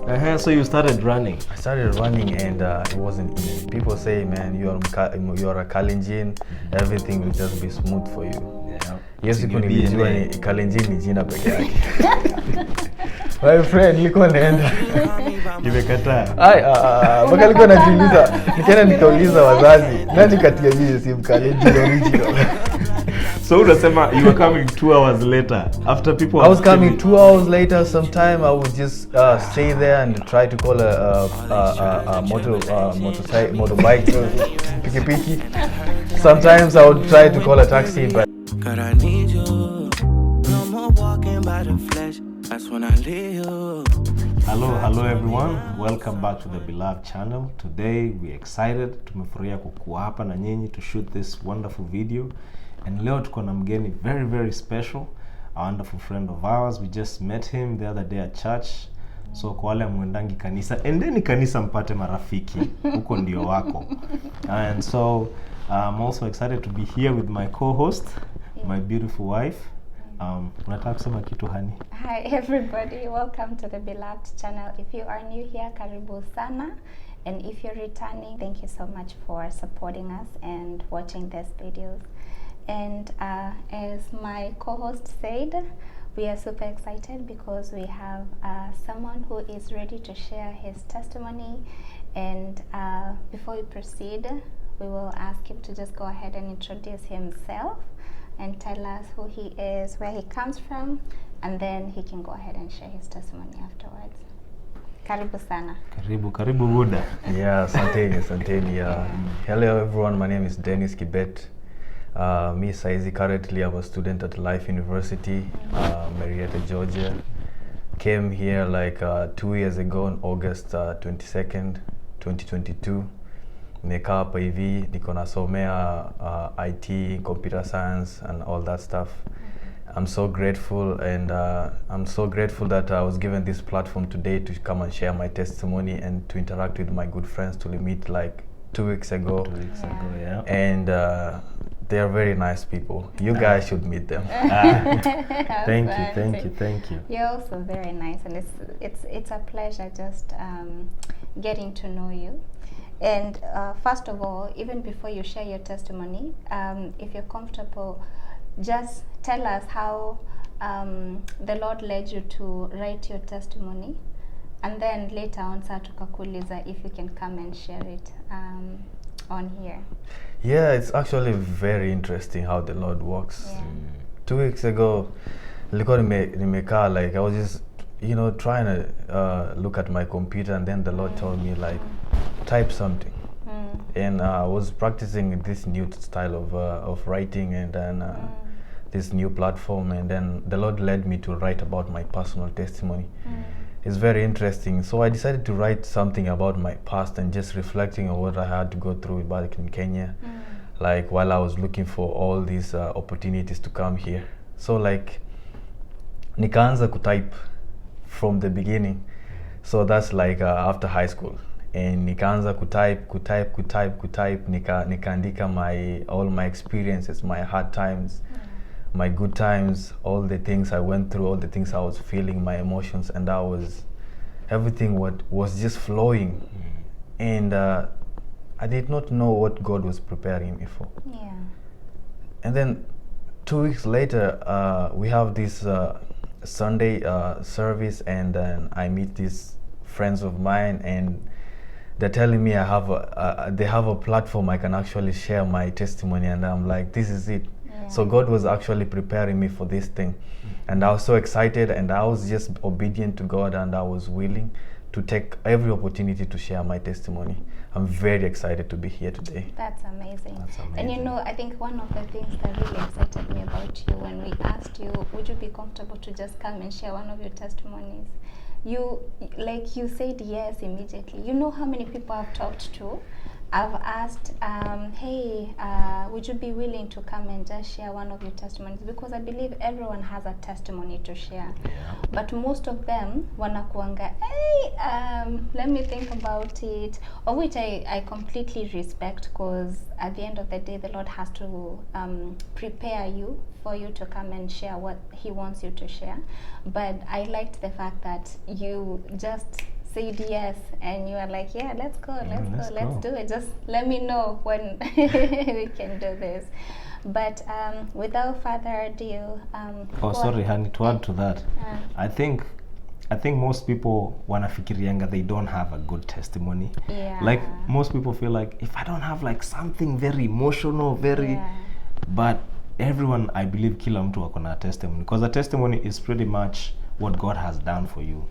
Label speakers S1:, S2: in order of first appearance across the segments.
S1: So you started running.
S2: I started running and it wasn't easy. People say, man, you're a Kalenjin, everything will just be smooth for you.
S1: Yeah.
S2: Yes, nilijua ni Kalenjin ni jina peke yake. My friend, nilikuwa naenda.
S1: Nimekataa.
S2: Mpaka nilikuwa najiuliza, nikaenda nikauliza wazazi, nani kati ya nyinyi si Kalenjin original?
S1: So unasema you were coming 2 hours later after people.
S2: I was coming 2 hours later. Sometime I would just stay there and try to call a motorbike, piki. Sometimes I would try to call a taxi, but. God, I need you. No more walking by the flesh. That's when I leave you.
S1: Hello everyone. Welcome back to the beloved channel. Today we're excited. Tumefurahia kukuwa hapa na nyinyi to shoot this wonderful video. And leo tuko na mgeni very special, a wonderful friend of ours. We just met him the other day at church. So kwa wale muendangi kanisa, endeni kanisa mpate marafiki, huko ndio wako. And so I'm also excited to be here with my co-host, my beautiful wife. Unataka kusema kitu Hani?
S3: Hi everybody, welcome to the beloved channel. If you are new here, karibu sana. And if you're returning, thank you so much for supporting us and watching these videos. And as my co-host said, we are super excited because we have someone who is ready to share his testimony. And before we proceed, we will ask him to just go ahead and introduce himself and tell us who he is, where he comes from, and then he can go ahead and share his testimony afterwards. Karibu sana.
S1: Karibu Buddha.
S2: Yeah, asanteni. Hello everyone, my name is Dennis Kibet. Me saizi currently I'm a student at Life University, Marietta, Georgia. Came here like 2 years ago on August 22nd, 2022. Nimekaa hapa hivi, niko nasomea IT, computer science and all that stuff. I'm so grateful and I'm so grateful that I was given this platform today to come and share my testimony and to interact with my good friends to meet like 2 weeks ago.
S1: 2 weeks ago, yeah.
S2: And they are very nice people. You guys should meet them.
S1: Thank you.
S3: You're also very nice, and it's a pleasure just getting to know you. And first of all, even before you share your testimony, if you're comfortable, just tell us how the Lord led you to write your testimony, and then later on tukakuuliza if you can come and share it on here.
S2: Yeah, it's actually very interesting how the Lord works.
S3: Yeah.
S2: 2 weeks ago, nimekaa, like I was just, trying to look at my computer, and then the Lord told me like, type something. And I was practicing this new style of writing, and then this new platform, and then the Lord led me to write about my personal testimony. It's very interesting. So I decided to write something about my past and just reflecting on what I had to go through back in Kenya, like while I was looking for all these opportunities to come here. So like nikaanza kutype from the beginning. So that's like after high school. And nikaanza kutype, nikaandika all my experiences, my hard times, my good times, all the things I went through, all the things I was feeling, my emotions, and everything was just flowing. And I did not know what God was preparing me for.
S3: Yeah.
S2: And then 2 weeks later, we have this Sunday service, and then I meet these friends of mine, and they're telling me they have a platform I can actually share my testimony, and I'm like, this is it. Yeah. So God was actually preparing me for this thing. And I was so excited, and I was just obedient to God, and I was willing to take every opportunity to share my testimony. I'm very excited to be here today.
S3: That's amazing. And I think one of the things that really excited me about you when we asked you, would you be comfortable to just come and share one of your testimonies? You said yes immediately. You know how many people I've talked to? I've asked, hey, would you be willing to come and just share one of your testimonies? Because I believe everyone has a testimony to share.
S1: Yeah.
S3: But most of them wanakuanga, hey, let me think about it. Of which I completely respect, because at the end of the day, the Lord has to prepare you for you to come and share what He wants you to share. But I liked the fact that you just said yes, and you are like, yeah, let's go,
S1: let's
S3: let's
S1: go.
S3: do it. Just let me know when we can do this. But without further ado,
S1: Oh, sorry, honey, to add to that,
S3: uh,
S1: I think most people wanafikirianga they don't have a good testimony.
S3: yeah.
S1: Like most people feel like if I don't have like something very emotional, very
S3: Yeah.
S1: but everyone, I believe kila mtu wako na testimony, because a testimony is pretty much what God has done for you.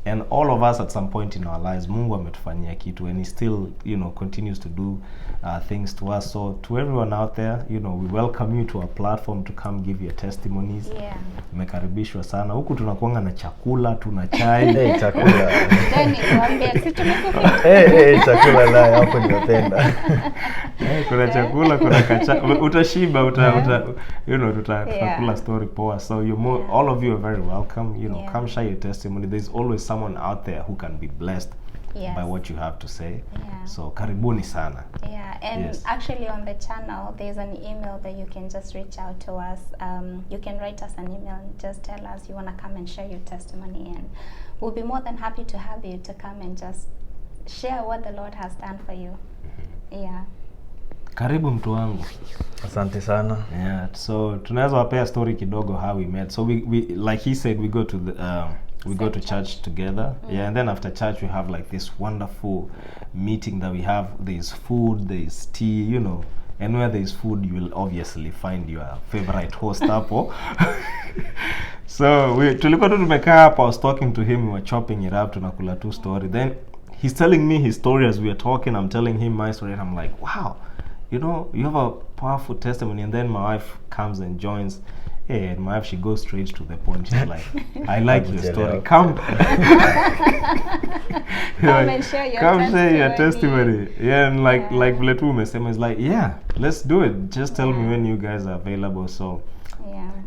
S1: And all of us at some point in our lives, Mungu ametufanyia kitu, and he still, continues to do things to us. So to everyone out there, we welcome you to our platform to come give your testimonies.
S3: Yeah.
S1: Umekaribishwa sana. Huku tunakuanga na chakula, tuna chai.
S2: Hey, chakula.
S3: Jenny, waambie si tumekupa.
S2: Hey, chakula naye hapo nimependa.
S1: Kuna chakula, kuna utashiba, tutakula story poa. So all of you are very welcome. Come share your testimony. There's always someone out there who can be blessed by what you have to say.
S3: Yeah.
S1: So karibuni sana.
S3: Yeah, and
S1: Yes.
S3: actually on the channel there's an email that you can just reach out to us. You can write us an email and just tell us you want to come and share your testimony, and we'll be more than happy to have you to come and just share what the Lord has done for you. Yeah.
S1: Karibu mtu wangu.
S2: Asante sana.
S1: Yeah, so tunaweza wapea story kidogo how we met. So we like he said, we go to the we go to church together. Yeah, and then after church we have like this wonderful meeting that we have. There's food, there's tea, and where there's food you will obviously find your favorite host hapo. So tulikuwa tu tumekaa hapa, I was talking to him, we were chopping it up, tunakula tu story. Then he's telling me his story as we are talking, I'm telling him my story, and I'm like, wow, you have a powerful testimony. And then my wife comes and joins. Hey, and my wife, she goes straight to the point. She's like, I like your story. Come.
S3: Come and share your
S1: Come
S3: testimony.
S1: share your testimony. Yeah, and like vile tu umesema, is like, yeah, let's do it. Just tell me when you guys are available. So,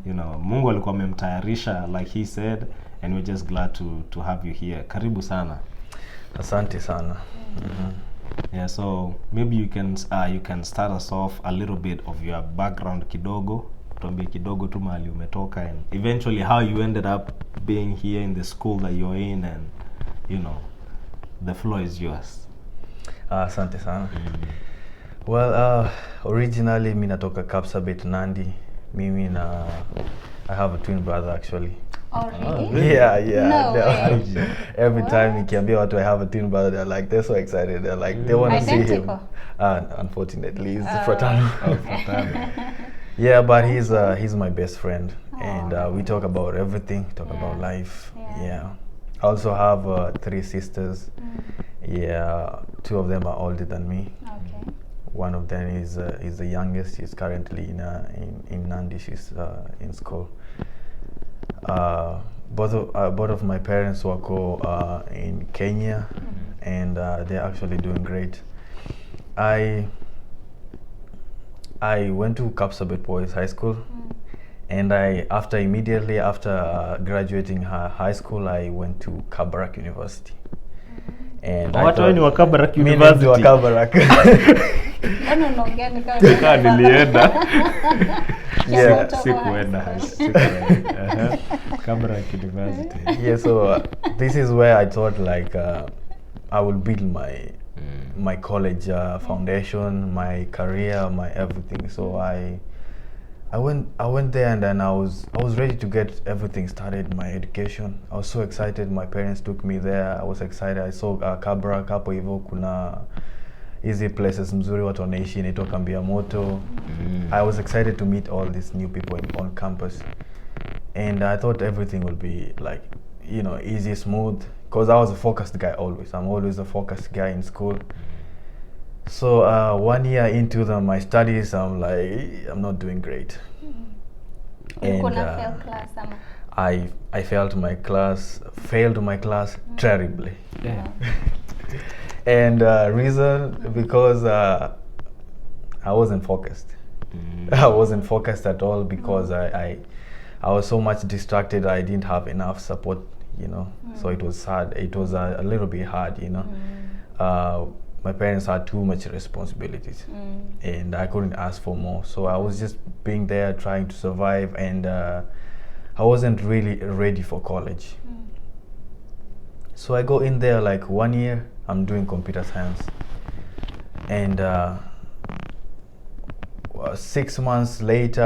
S1: Mungu alikuwa amemtayarisha, like he said, and we're just glad to have you here. Karibu sana.
S2: Asante sana.
S1: Yeah, so maybe you can start us off a little bit of your background kidogo. Tuambie kidogo tu mahali umetoka, and eventually how you ended up being here in the school that you're in, and the floor is yours.
S2: Asante sana. Well, originally mimi natoka Kapsabet, Nandi. I have a twin brother actually.
S3: Oh, really?
S2: Yeah.
S3: No way.
S2: Every time nikiambia watu I have a twin brother, they're like, they're so excited. They're like, they want to see him. Unfortunately, he's fraternal. Yeah, but he's my best friend, and we talk about everything. We talk about life. Yeah. I also have 3 sisters. Yeah, 2 of them are older than me.
S3: Okay.
S2: One of them is the youngest. She's currently in Nandi. She's in school. Both of my parents work in Kenya, and they're actually doing great. I went to Kapsabet Boys High School, and immediately after graduating high school, I went to Kabarak University. And
S1: Watu wengi wa Kabarak
S2: University.
S1: University.
S2: Wa Kabarak.
S1: Nilienda.
S2: Yeah,
S1: sikuenda. Kabarak University.
S2: Yeah, so this is where I thought like I will build my college foundation, my career, my everything. So I went there, and then I was ready to get everything started, my education. I was so excited. My parents took me there. I was excited. I saw Kabarak hapo hivyo kuna easy places mzuri watu wanaishi inaitwa Kambia Moto. I was excited to meet all these new people on campus, and I thought everything would be like easy, smooth, because I was a focused guy always. I'm always a focused guy in school. So 1 year into my studies, I'm like, I'm not doing great. And
S3: fail class,
S2: I failed my class terribly.
S1: Yeah.
S2: And reason because I wasn't focused. I wasn't focused at all because I was so much distracted. I didn't have enough support, so it was hard. It was a little bit hard, my parents had too much responsibilities, and I couldn't ask for more. So I was just being there trying to survive, and I wasn't really ready for college. So I go in there like 1 year, I'm doing computer science. And 6 months later,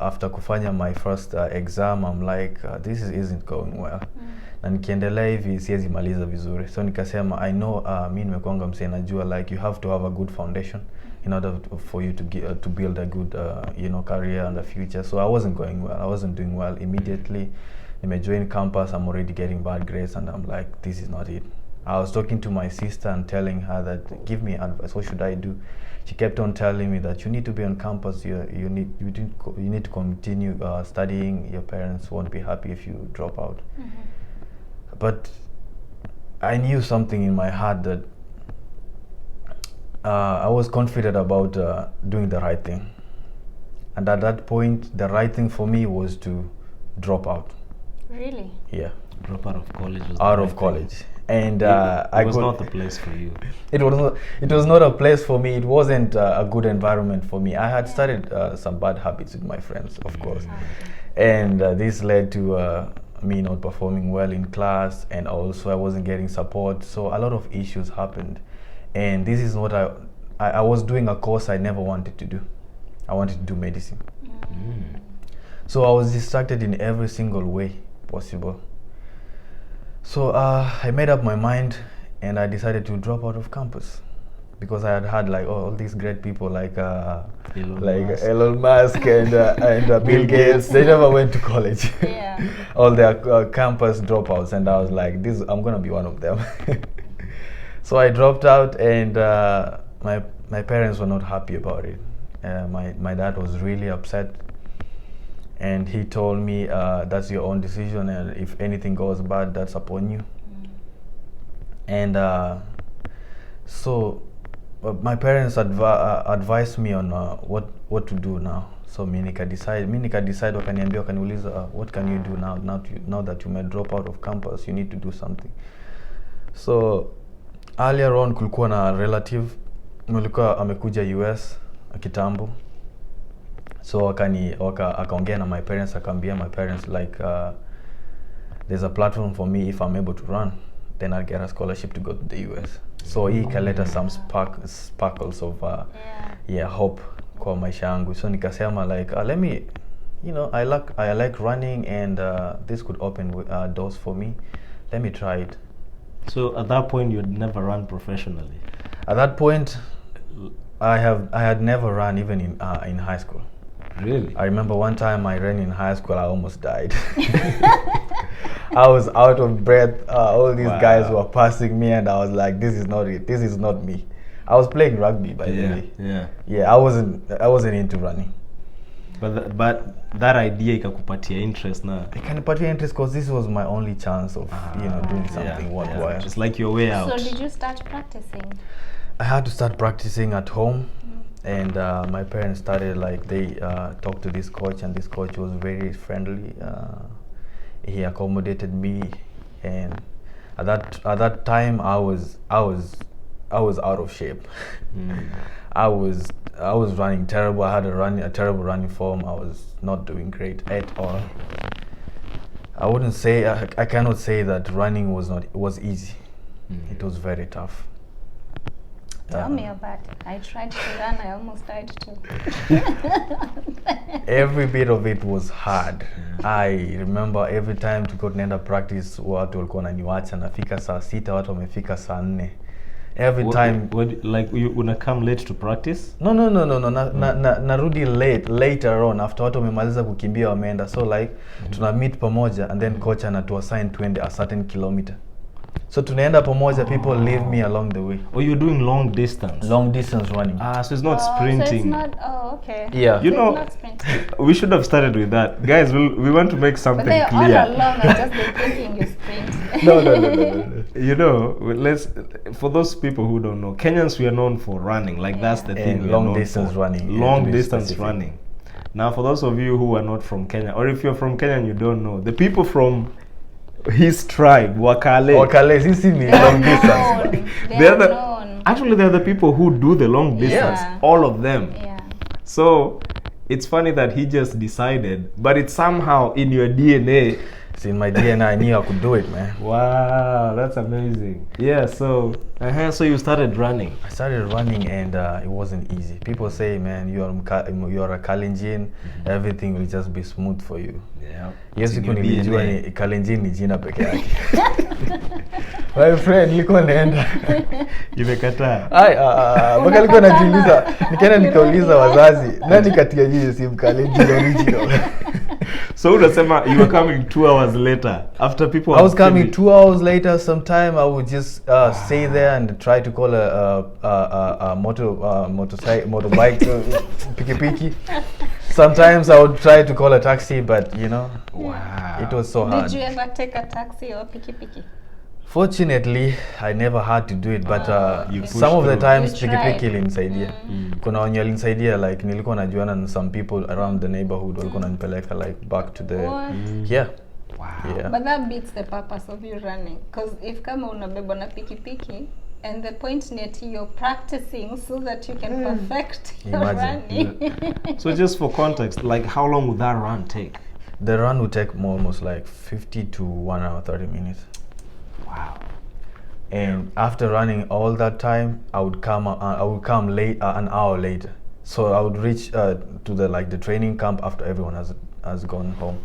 S2: after kufanya my first exam, I'm like, this isn't going well. Na nikiendelea hivi siwezi maliza vizuri. So nikasema, I know mimi nimekuanga msee najua like you have to have a good foundation in order for you to build a good career and a future. So I wasn't going well. I wasn't doing well immediately. I joined campus, I'm already getting bad grades, and I'm like, this is not it. I was talking to my sister and telling her that, give me advice, what should I do? She kept on telling me that you need to be on campus, you need to continue studying, your parents won't be happy if you drop out. But I knew something in my heart that I was confident about doing the right thing. And at that point, the right thing for me was to drop out.
S3: Really?
S2: Yeah.
S1: Drop out of college.
S2: Out of college. And
S1: it was not the place for you.
S2: It was not a place for me. It wasn't a good environment for me. I had started some bad habits with my friends, of course. And this led to me not performing well in class, and also I wasn't getting support. So a lot of issues happened. And this is what I was doing a course I never wanted to do. I wanted to do medicine. So I was distracted in every single way possible. So I made up my mind and I decided to drop out of campus because I had had like all these great people like Elon Musk and Bill Gates. They never went to college.
S3: Yeah.
S2: All their campus dropouts, and I was like, I'm gonna be one of them. So I dropped out, and my parents were not happy about it. My dad was really upset. And he told me, that's your own decision, and if anything goes bad, that's upon you. And so my parents advised me on what to do now. So mi nika decide wakaniuliza, what can you do now that you may drop out of campus, you need to do something. So earlier on kulikuwa na relative mulikuwa amekuja US kitambo. So akaongea na my parents, akaambia my parents like there's a platform for me, if I'm able to run, then I'll get a scholarship to go to the US. So he ikaleta some sparkles of hope kwa maisha yangu. So nikasema like let me, I like running, and this could open doors for me. Let me try it.
S1: So at that point you had never run professionally?
S2: At that point I had never run even in high school.
S1: Really?
S2: I remember one time I ran in high school, I almost died. I was out of breath. All these guys were passing me, and I was like, this is not it. This is not me. I was playing rugby, by the way. Yeah. I wasn't into running.
S1: But that idea ikakupatia interest na.
S2: Ikanipatia interest because this was my only chance of doing something worthwhile.
S1: Just like your way out.
S3: So did you start practicing?
S2: I had to start practicing at home. And my parents started they talked to this coach, and this coach was very friendly. He accommodated me, and at that time I was out of shape. I was running terrible. I had a terrible running form. I was not doing great at all. I cannot say that running was easy. It was very tough.
S3: Tell me about it. I tried to run, I almost died too.
S2: Every bit of it was hard. I remember every time to go to practice, watu walikuwa wananiacha nafika saa 6, watu wamefika saa 4. Every time.
S1: Like you wanna come late to practice?
S2: No. Narudi later on after watu wamemaliza kukimbia wameenda. So like tuna meet pamoja, and then coach anatuassign twende a certain kilometer. So tunaenda pamoja, people leave me along the way.
S1: Oh, you're doing long distance?
S2: Long distance running.
S1: So it's not sprinting. So
S3: it's not, okay.
S2: Yeah.
S1: You know, we should have started with that. Guys, we want to make something
S3: clear.
S1: All
S3: along I just been thinking you sprint.
S2: No.
S1: For those people who don't know, Kenyans, we are known for running. Like that's the thing.
S2: And long distance running.
S1: Long distance running. Now, for those of you who are not from Kenya, or if you're from Kenya and you don't know, the people from his tribe, Wakale,
S2: sisi ni long distance.
S1: Actually, they're the people who do the long distance.
S3: Yeah.
S1: All of them.
S3: Yeah.
S1: So it's funny that he just decided, but it's somehow in your DNA.
S2: It's in my DNA. I knew I could do it, man.
S1: Wow, that's amazing. Yeah, so so you started running.
S2: I started running and it wasn't easy. People say, man, you're a Kalenjin, everything will just be smooth for you.
S1: Yeah.
S2: Yes, siku nilijua ni Kalenjin ni jina peke yake. My friend, nilikuwa naenda.
S1: Imekataa.
S2: Mpaka nilikuwa najiuliza, nikaenda nikauliza wazazi, nani kati ya nyinyi si Mkalenjin original?
S1: So unasema you were coming 2 hours later after people.
S2: I was coming 2 hours later. Sometime I would just stay there and try to call a motorbike, piki. Sometimes I would try to call a taxi, but you know,
S1: wow,
S2: it was so hard.
S3: Did you ever take a taxi or piki?
S2: Fortunately, I never had to do it, but some of the times piki ilinisaidia. Kuna wenye walinisaidia, like nilikuwa najuana na some people around the neighborhood walikuwa wananipeleka like back to the yeah.
S1: Wow.
S2: Yeah.
S3: But that beats the purpose of you running, because if kama unabeba na piki and the point net you're practicing so that you can perfect your running.
S1: So just for context, like how long would that run take?
S2: The run would take almost like 50 to 1 hour 30 minutes.
S1: Wow.
S2: And after running all that time, I would come late, an hour later. So I would reach to the training camp after everyone has gone home.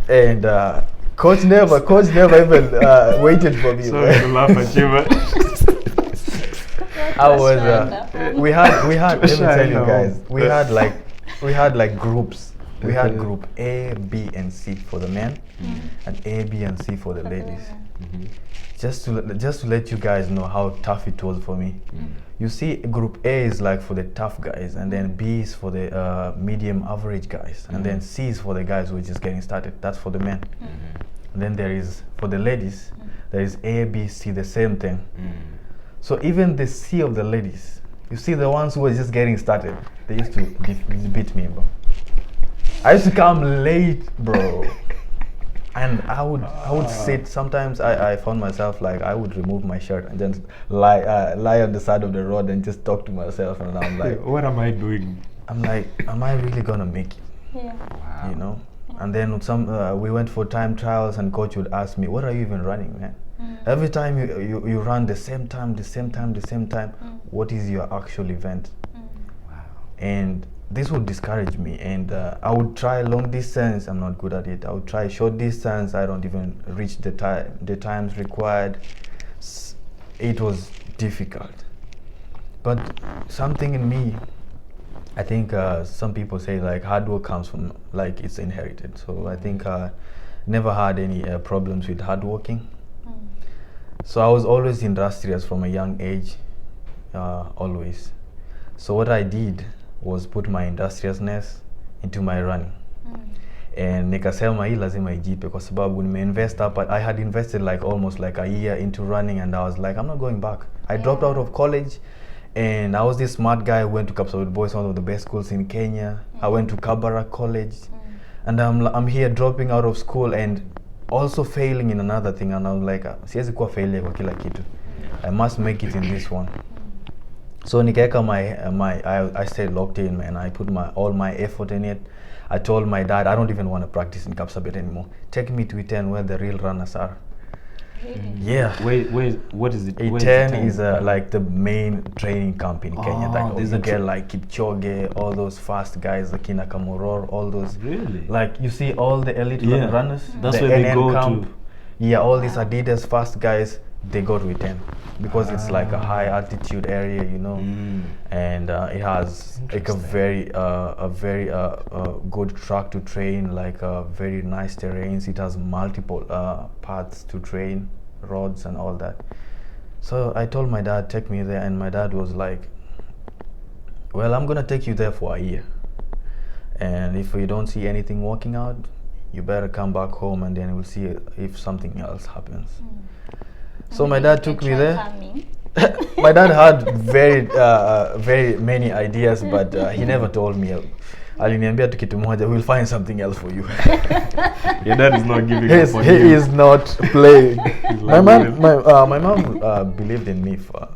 S2: And coach never even waited for me.
S1: Sorry to laugh at you, but
S2: I was we had let me tell you guys, we had like groups. We had group A, B, and C for the men, and A, B, and C for the ladies. Just to let you guys know how tough it was for me. You see, group A is like for the tough guys, and then B is for the medium average guys, and then C is for the guys who are just getting started. That's for the men. And then there is, for the ladies, there is A, B, C, the same thing. So even the C of the ladies, you see the ones who were just getting started, they used to beat me, bro. I used to come late, bro. And I would sit. Sometimes I found myself like I would remove my shirt and then lie on the side of the road and just talk to myself. And I'm like,
S1: what am I doing?
S2: I'm like, am I really gonna make it?
S3: Yeah.
S1: Wow.
S2: You know. And then we went for time trials, and coach would ask me, "What are you even running, man? Every time you run the same time. What is your actual event?"
S1: Wow.
S2: And this would discourage me, and I would try long distance. I'm not good at it. I would try short distance. I don't even reach the times required. It was difficult, but something in me, I think some people say like hard work comes from, like, it's inherited. So I think never had any problems with hard working. So I was always industrious from a young age, always. So what I did was put my industriousness into my running. And nikasema hii lazima ijipe kwa sababu nimeinvest hapa. I had invested like almost like a year into running, and I was like, I'm not going back. I dropped out of college, and I was this smart guy who went to Kapsabet Boys, one of the best schools in Kenya. I went to Kabarak College, and I'm here dropping out of school and also failing in another thing, and I'm like, siwezi kuwa failure kwa kila kitu. I must make it in this one. So nikaeka I stayed locked in, man. I put all my effort in it. I told my dad, I don't even want to practice in Kapsabet anymore. Take me to E10 where the real runners are.
S3: Really?
S2: Yeah.
S1: Wait, what is it?
S2: E10 is like the main training camp in Kenya.
S1: Oh,
S2: Like you get like Kipchoge, all those fast guys, like Akina Kamuror, all those.
S1: Really?
S2: Like you see all the elite runners.
S1: That's
S2: the
S1: where they
S2: NN
S1: go
S2: camp.
S1: to.
S2: Yeah, all these Adidas fast guys, they go to E10 because it's like a high altitude area, you know, and it has like a very good track to train, like very nice terrains. It has multiple paths to train, roads and all that. So I told my dad, take me there, and my dad was like, well, I'm gonna take you there for a year, and if you don't see anything working out, you better come back home, and then we'll see if something else happens. So my dad took me there. My dad had very many ideas, but he never told me. Aliniambia tu kitu moja, we'll find something else for you.
S1: Your dad is not giving up on
S2: He
S1: you.
S2: is not playing.
S1: Like
S2: my mom believed in me for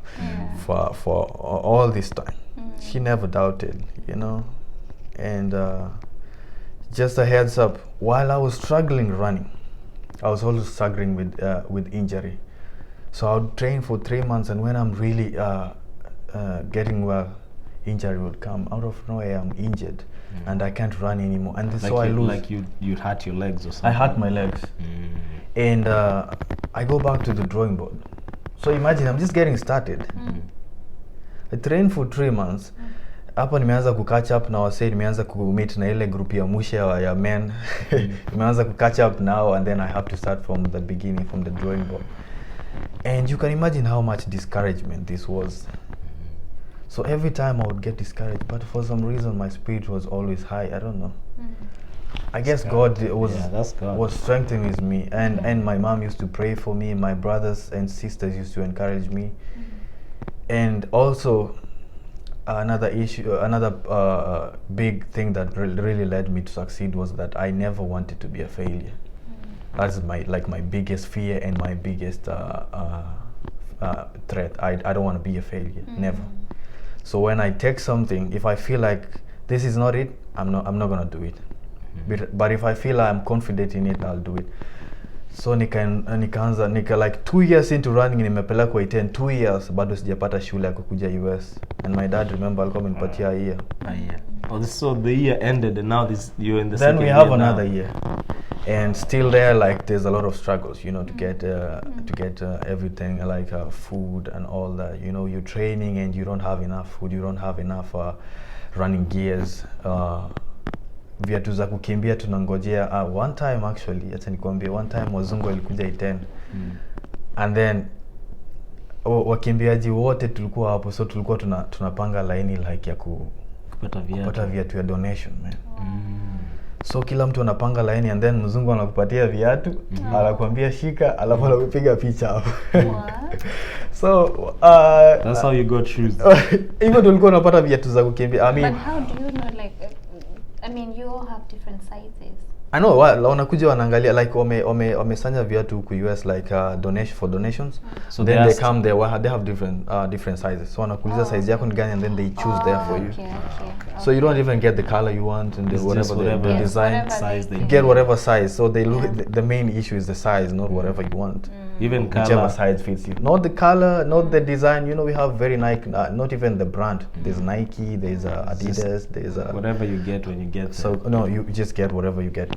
S2: all this time. She never doubted, you know. And just a heads up, while I was struggling running, I was also struggling with injury. So I would train for 3 months, and when I'm really getting well, injury would come out of nowhere. I'm injured, and I can't run anymore. And
S1: Like
S2: so I lose.
S1: Like you hurt your legs or something.
S2: I hurt my legs, and I go back to the drawing board. So imagine I'm just getting started. I trained for 3 months. Hapa nimeanza catch up na wase, nimeanza meet na ile group ya mushe ya men. Nimeanza catch up now, and then I have to start from the beginning, from the drawing board. And you can imagine how much discouragement this was. So every time I would get discouraged, but for some reason my spirit was always high. I don't know. I guess God was strengthening me, and my mom used to pray for me. My brothers and sisters used to encourage me, and also another big thing that really led me to succeed was that I never wanted to be a failure. That's my biggest fear and my biggest threat. I don't want to be a failure, never. So when I take something, if I feel like this is not it, I'm not gonna do it. But if I feel I'm confident in it, I'll do it. So nikaanza like 2 years into running, nimepelekwa Iten 2 years bado sijapata shule ya kukuja US, and my dad, remember, alikuwa amenipatia a year.
S1: Oh, so the year ended, and now you're in the
S2: then
S1: second
S2: we have
S1: year
S2: another
S1: now.
S2: year, and still there, like there's a lot of struggles, to get everything, like food and all that. You're training and you don't have enough food, you don't have enough running gears, viatu za kukimbia tunangojea. One time actually, acha nikwambie, one time wazungu walikuja Iten, and then wakimbiaji wote tulikuwa hapo, so tulikuwa tunapanga laini like ya kupata viatu ya donation, man. So kila mtu anapanga laini, and then mzungu anakupatia viatu, anakuambia shika, alafu anakupiga picha hapo. So
S1: that's how you got shoes.
S2: Even tulikuwa tunapata viatu za kukimbia.
S3: But how do you know, like, you all have different sizes?
S2: I know, wanakuja wanaangalia like wamesanya viatu ku US like donation for donations. So then they come there, they have different sizes. So wanakuuliza size yako ni gani, and then they choose there for you.
S3: Okay.
S2: So you don't even get the color you want, and whatever the design
S1: size they
S2: get, whatever size. So they look the main issue is the size, not whatever you want.
S1: Even color,
S2: whichever size fits you, not the color, not the design. We have very Nike, not even the brand. There's Nike, there's Adidas, there's
S1: whatever you get when you get there.
S2: So no, you just get whatever you get.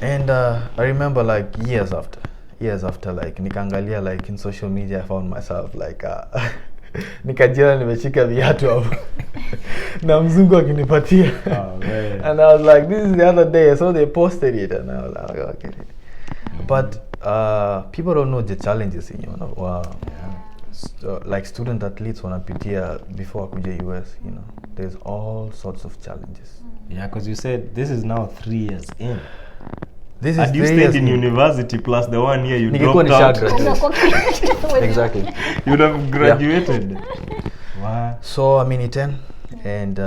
S2: And I remember like years after like nikaangalia like in social media, I found myself like nikajira nimeshika viatu hapo na mzungu akinipatia. And I was like, this is the other day, so they posted it, and I was like, okay. But people don't know the challenges in like student athletes wanapitia before kuja US. There's all sorts of challenges.
S1: Yeah, because you said this is now 3 years in.
S2: This is
S1: and you stayed in university plus the 1 year you dropped out.
S2: Exactly.
S1: You would have graduated. Wow.
S2: So I'm in Iten, and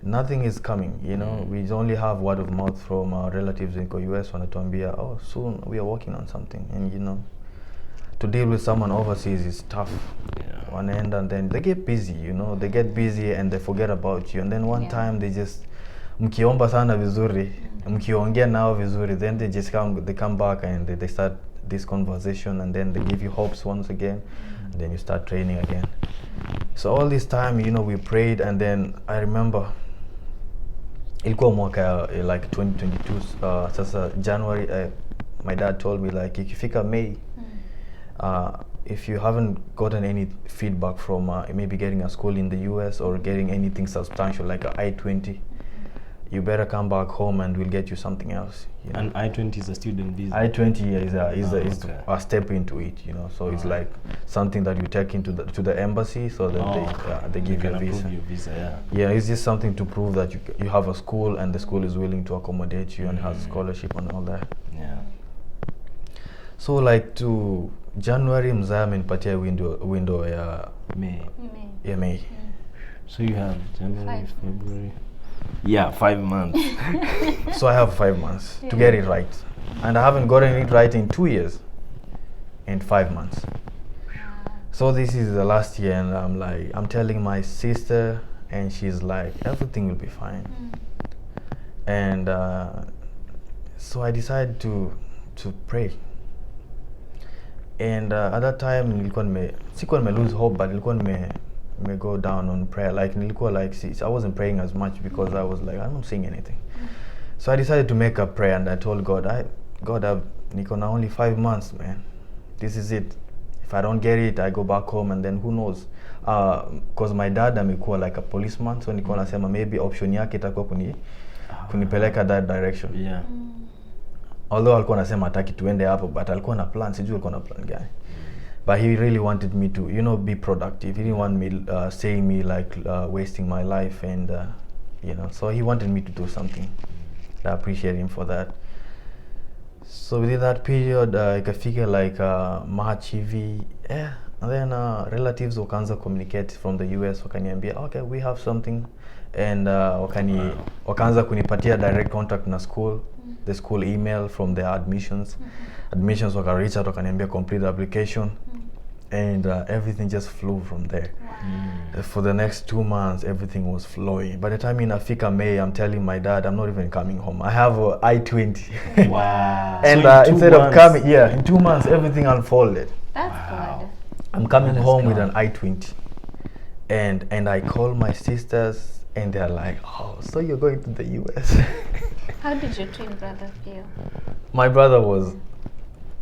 S2: nothing is coming. We only have word of mouth from our relatives in US. Wanatuambia, oh, soon we are working on something, and to deal with someone overseas is tough. One end, and then they get busy. They get busy and they forget about you, and then one time they just mkiomba sana vizuri, mkiongea nao vizuri, then they come back and they start this conversation, and then they give you hopes once again, and then you start training again. So all this time, we prayed, and then I remember ilikuwa mwaka like 2022, sasa January, my dad told me like ikifika May, if you haven't gotten any feedback from maybe getting a school in the US or getting anything substantial like a I-20, you better come back home and we'll get you something else.
S1: And I-20 is a student visa.
S2: I-20 is a step into it, So it's like something that you take into to the embassy, so that they give you a visa.
S1: Your visa.
S2: Yeah, it's just something to prove that you have a school, and the school is willing to accommodate you and has a scholarship and all that.
S1: Yeah.
S2: So like to January, mzaa amenipatia window ya
S1: May.
S2: Yeah, May.
S1: So you have January, February. Yeah, 5 months.
S2: So I have 5 months to get it right, and I haven't gotten it right in 2 years and 5 months. So this is the last year, and I'm telling my sister and she's like, everything will be fine. And so I decided to pray. And at that time sikuwa nime lose hope, but nilikuwa nime go down on prayer. Like nilikuwa like, I wasn't praying as much because I was like, I'm not seeing anything. So I decided to make a prayer, and I told God, niko na only 5 months, man. This is it. If I don't get it, I go back home, and then who knows? Because my dad amekuwa like a policeman, so niko nasema maybe option yake itakuwa kunipeleka that direction.
S1: Yeah.
S2: Although alikuwa anasema hataki tuende hapo, but alikuwa na plan, sijui alikuwa na plan gani. But he really wanted me to, be productive. He didn't want me seeing me like wasting my life, and so he wanted me to do something. I appreciate him for that. So within that period, ikafika like March hivi, and then relatives wakaanza communicate from the US, wakaniambia, okay, we have something, and wakaanza kunipatia direct contact na school, the school email from their admissions. Admissions waka reach out, wakaniambia complete application, and everything just flew from there. For the next 2 months, everything was flowing. By the time in Africa May, I'm telling my dad, I'm not even coming home. I have a I-20.
S1: Wow.
S2: And
S1: So
S2: instead of coming, in 2 months, everything unfolded.
S3: That's good.
S2: I'm coming home with an I-20. And I call my sisters, and they're like, oh, so you're going to the US?
S3: How did your twin brother feel?
S2: My brother was,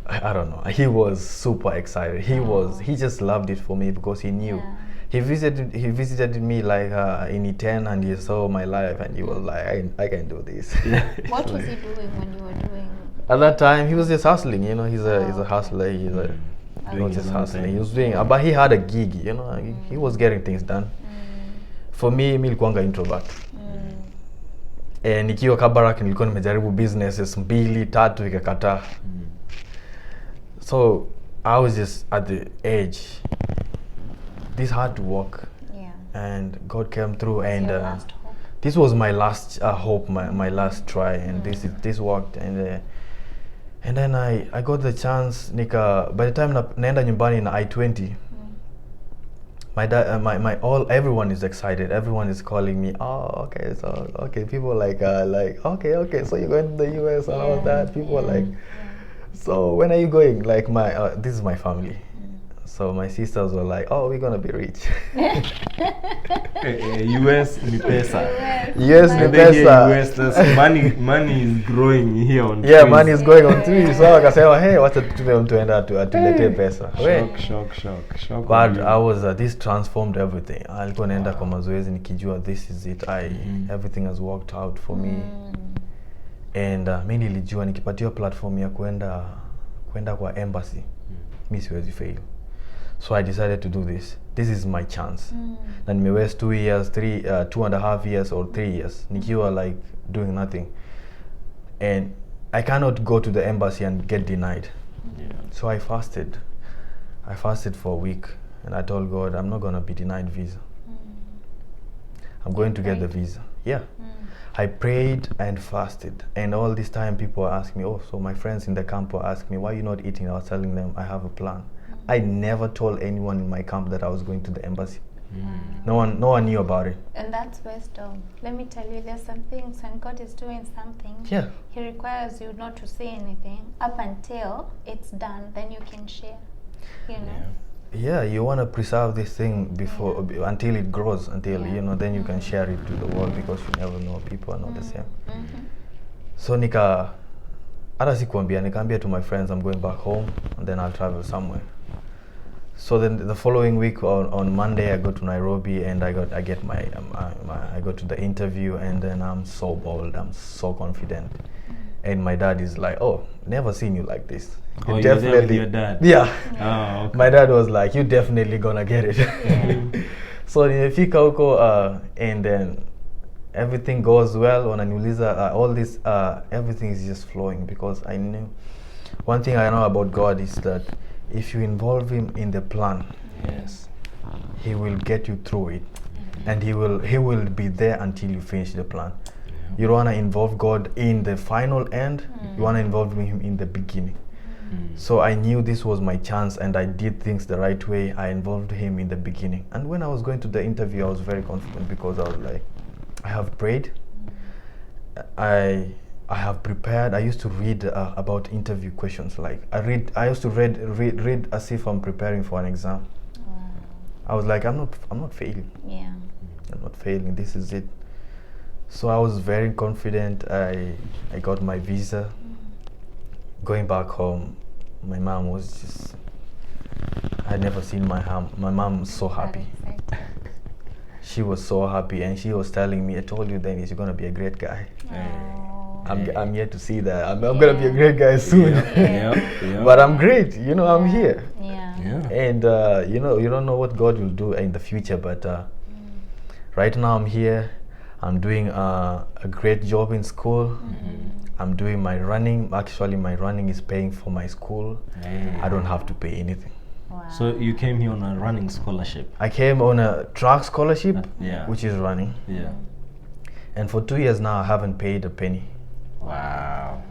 S2: I don't know, he was super excited. He just loved it for me because he knew.
S3: Yeah.
S2: He visited me like in E10, and he saw my life, and he was like, I can do this.
S3: What was he doing when you were doing?
S2: At that time, he was just hustling. He's a hustler. He's not just hustling. He was doing, but he had a gig. He was getting things done. For me, nilikuwanga introvert. Nikiwa Kabarak nilikuwa nimejaribu businesses 2-3 ikakataa. So I was just at the edge. This had to work, and God came through, and this was my last hope, my last try, and this worked, and then I got the chance. By the time naenda nyumbani na I-20, my dad, everyone is excited. Everyone is calling me. Oh, okay, so okay, people like okay, so you're going to the US and all that. People are like, so when are you going? Like this is my family. So my sisters were like, oh, we're gonna be rich.
S1: US ni pesa.
S2: US ni pesa.
S1: US, money is growing here on
S2: trees. Money is going on trees. So akasema, hey, wacha tuende atulete pesa.
S1: Shock.
S2: But I was this transformed everything. Alikuwa naenda kwa mazoezi nikijua this is it. Everything has worked out for me. And mimi nilijua nikipatiwa platform ya kwenda kwa embassy, mimi siwezi fail. So I decided to do this. This is my chance. Na nimewaste 2 years, 2.5 years or 3 years nikiwa like doing nothing, and I cannot go to the embassy and get denied. So I fasted for a week, and I told God, I'm not gonna be denied visa. I'm going to get the visa. I prayed and fasted, and all this time people were asking me, so my friends in the camp were asking me, why are you not eating? I was telling them I have a plan. I never told anyone in my camp that I was going to the embassy. No one knew about it.
S3: And that's wisdom. Let me tell you, there's some things when God is doing something, He requires you not to say anything up until it's done. Then you can share.
S2: You want to preserve this thing until it grows, until then you can share it to the world, because you never know, people are not the same. So hata sikuambia, nikaambia to my friends, I'm going back home, and then I'll travel somewhere. So then the following week on Monday, I go to Nairobi, and I go to the interview, and then I'm so bold, I'm so confident, and my dad is like, oh, never seen you like this.
S1: You definitely, there with your dad?
S2: Yeah.
S1: Oh, okay.
S2: My dad was like, you definitely gonna get it. So nimefika huko, and then everything goes well. Wananiuliza all this, everything is just flowing, because I knew one thing I know about God is that if you involve Him in the plan, He will get you through it, and He will be there until you finish the plan. You don't want to involve God in the final end. You want to involve Him in the beginning. So I knew this was my chance, and I did things the right way. I involved him in the beginning, and when I was going to the interview, I was very confident because I was like, I have prayed, I have prepared. I used to read about interview questions. Like I used to read as if I'm preparing for an exam.
S3: Wow.
S2: I was like, I'm not failing.
S3: Yeah.
S2: I'm not failing. This is it. So I was very confident. I got my visa. Going back home, my mom was just, I'd never seen my mom so happy. She was so happy, and she was telling me, I told you then, you're gonna be a great guy.
S3: Oh.
S2: I'm yet to see that. I'm gonna be a great guy soon.
S1: Yeah.
S2: But I'm great, I'm here.
S3: Yeah.
S2: And you don't know what God will do in the future, but right now I'm here. I'm doing a great job in school. I'm doing my running. Actually, my running is paying for my school. I don't have to pay anything.
S3: Wow.
S1: So you came here on a running scholarship?
S2: I came on a track scholarship,
S1: which
S2: is running.
S1: Yeah.
S2: And for 2 years now, I haven't paid a penny.
S1: Wow.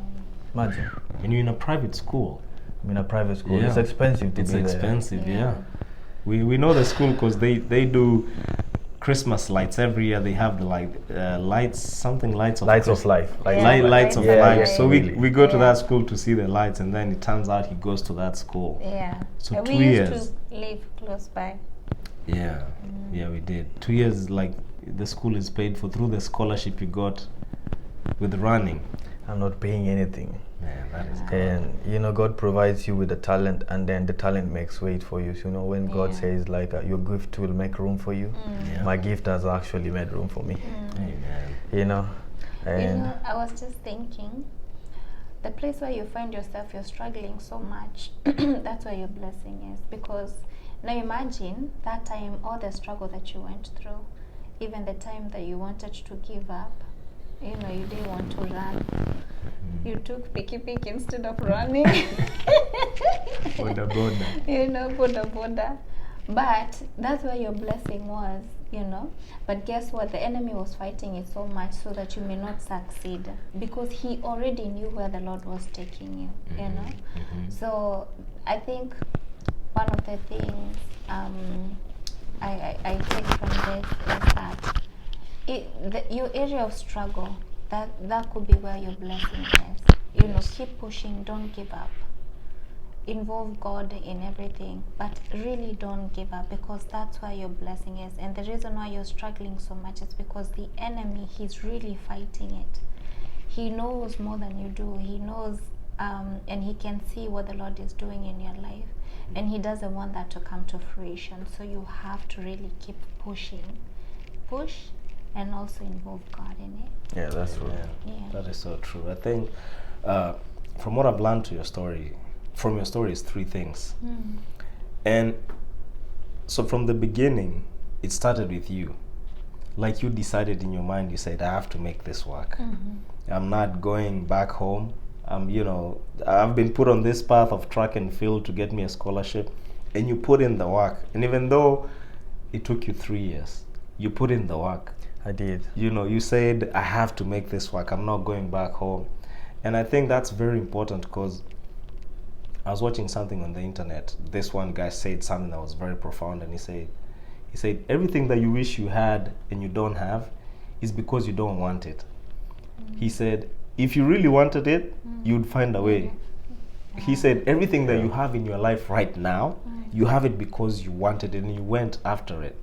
S2: Imagine.
S1: And you're in a private school?
S2: I'm in a private school.
S1: Yeah.
S2: It's expensive to be there.
S1: It's expensive, yeah. We know the school because they do Christmas lights every year. They have the lights of
S2: life.
S1: lights of life. So we go to that school to see the lights, and then it turns out he goes to that school.
S3: Yeah.
S1: So
S3: And
S1: 2
S3: we
S1: years.
S3: used to live close by.
S1: Yeah. Yeah, we did. 2 years, like the school is paid for through the scholarship you got with running.
S2: I'm not paying anything.
S1: Man, that is
S2: And God provides you with the talent, and then the talent makes way for you. So, when God says like your gift will make room for you, my gift has actually made room for me.
S1: Amen.
S2: And
S3: I was just thinking, the place where you find yourself, you're struggling so much. That's where your blessing is, because now imagine that time, all the struggle that you went through, even the time that you wanted to give up. You didn't want to run. You took piki instead of running.
S1: Boda.
S3: Boda. But that's where your blessing was, But guess what? The enemy was fighting it so much so that you may not succeed, because he already knew where the Lord was taking you, So I think one of the things I take from this is that your area of struggle, that could be where your blessing is. Keep pushing, don't give up. Involve God in everything, but really don't give up, because that's where your blessing is. And the reason why you're struggling so much is because the enemy, he's really fighting it. He knows more than you do. He knows, and he can see what the Lord is doing in your life, and he doesn't want that to come to fruition. So you have to really keep pushing. Push, and also involve God in it.
S2: Yeah, that's true.
S3: Yeah.
S1: That is so true. I think from what I've learned from your story is 3 things. And so from the beginning, it started with you. Like you decided in your mind, you said, I have to make this work. I'm not going back home. I've been put on this path of track and field to get me a scholarship, and you put in the work. And even though it took you 3 years, you put in the work.
S2: I did.
S1: You said, I have to make this work. I'm not going back home. And I think that's very important, because I was watching something on the internet. This one guy said something that was very profound, and he said, everything that you wish you had and you don't have is because you don't want it. He said, if you really wanted it, you'd find a way. He said, everything that you have in your life right now, you have it because you wanted it and you went after it.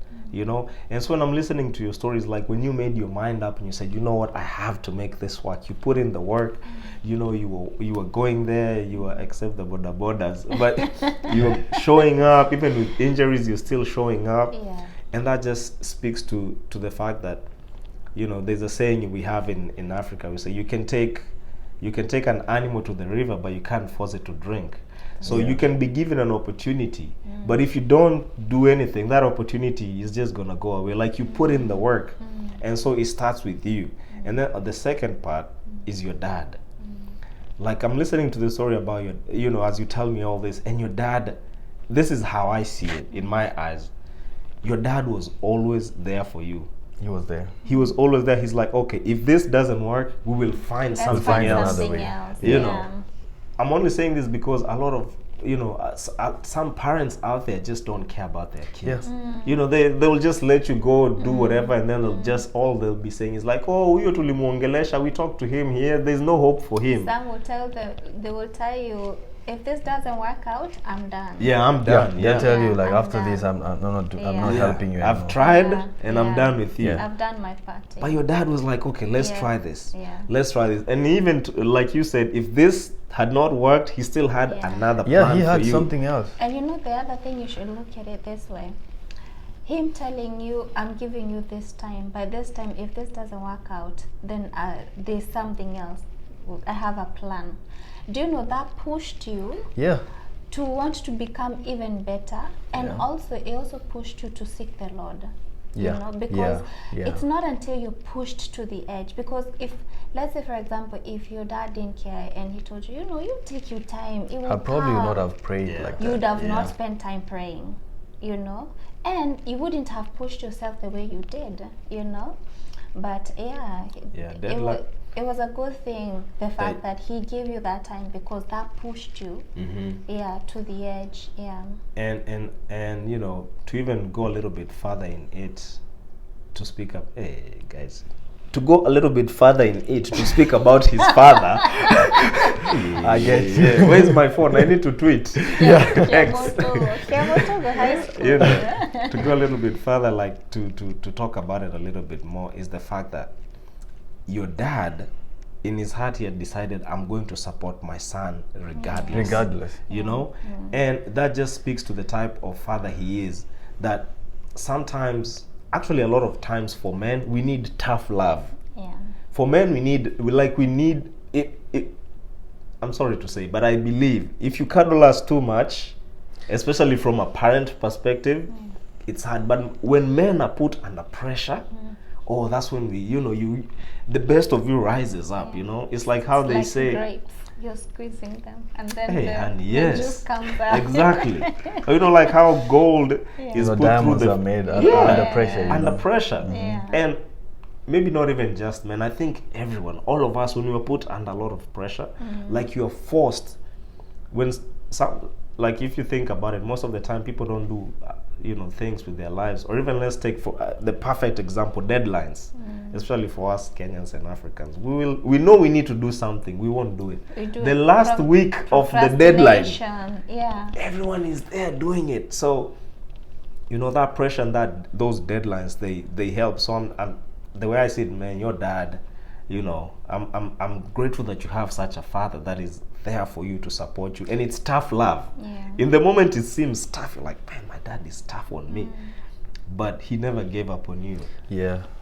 S1: And so when I'm listening to your stories, like when you made your mind up and you said, you know what, I have to make this work. You put in the work. You were going there. You were, except the borders, but you were showing up. Even with injuries, you're still showing up.
S3: Yeah.
S1: And that just speaks to the fact that, there's a saying we have in Africa. We say you can take an animal to the river, but you can't force it to drink. So you can be given an opportunity, but if you don't do anything, that opportunity is just gonna go away. Like you put in the work, and so it starts with you. And then the second part is your dad. Like I'm listening to the story about as you tell me all this, and your dad, this is how I see it in my eyes. Your dad was always there for you.
S2: He was there.
S1: He was always there. He's like, okay, if this doesn't work, we will find something else.
S3: Something else.
S1: You know. I'm only saying this because a lot of, some parents out there just don't care about their kids. They'll just let you go do whatever, and then they'll be saying is like, oh, huyo tulimuongelesha, we talked to him here, there's no hope for him.
S3: Some will they will tell you, if this doesn't work out, I'm done.
S1: Yeah, I'm done.
S2: They'll tell you like,
S3: I'm
S2: after
S3: done.
S2: this, I'm not helping you
S1: I've
S2: anymore.
S1: tried and I'm done with you.
S3: I've done my part.
S1: But your dad was like, okay, let's try this.
S3: Yeah.
S1: Let's try this. And even like you said, if this had not worked, he still had another plan
S2: he had
S1: for you.
S2: something else.
S3: And the other thing, you should look at it this way. Him telling you, I'm giving you this time. By this time, if this doesn't work out, then there's something else. I have a plan. Do you know that pushed you to want to become even better? And also, it also pushed you to seek the Lord. Because it's not until you're pushed to the edge. Because if, let's say for example, if your dad didn't care and he told you, you take your time, it will
S2: I probably would
S3: come.
S2: not have prayed like that.
S3: You would have not spent time praying, and you wouldn't have pushed yourself the way you did, But it was a good thing, the fact that he gave you that time, because that pushed you, to the edge,
S1: And to even go a little bit further in it, to speak up, hey guys, to go a little bit further in it, to speak about his father.
S2: I get you.
S1: Where's my phone? I need to tweet. X.
S3: Kipruto, high school.
S1: To go a little bit further, like to talk about it a little bit more, is the fact that your dad, in his heart, he had decided, I'm going to support my son regardless. And that just speaks to the type of father he is, that sometimes, actually a lot of times for men, we need tough love. For men, we need it. I'm sorry to say, but I believe if you cuddle us too much, especially from a parent perspective, it's hard. But when men are put under pressure, that's when the best of you rises up. It's like how they say,
S3: grapes. You're squeezing them, and then the juice comes out.
S1: Exactly. Like how gold is put
S2: diamonds
S1: through
S2: are made under pressure.
S1: Under pressure.
S3: Yeah.
S1: And maybe not even just men. I think everyone, all of us, when we were put under a lot of pressure, like you're forced. When like if you think about it, most of the time people don't do things with their lives, or even let's take for the perfect example, deadlines, especially for us Kenyans and Africans. We know we need to do something, we won't do it. The last week of the deadline, everyone is there doing it. So that pressure and those deadlines, they help. So the way I see it, man, your dad, I'm grateful that you have such a father that is there for you, to support you. And it's tough love. In the moment it seems tough, you're like, man, my dad is tough on me, but he never gave up on you.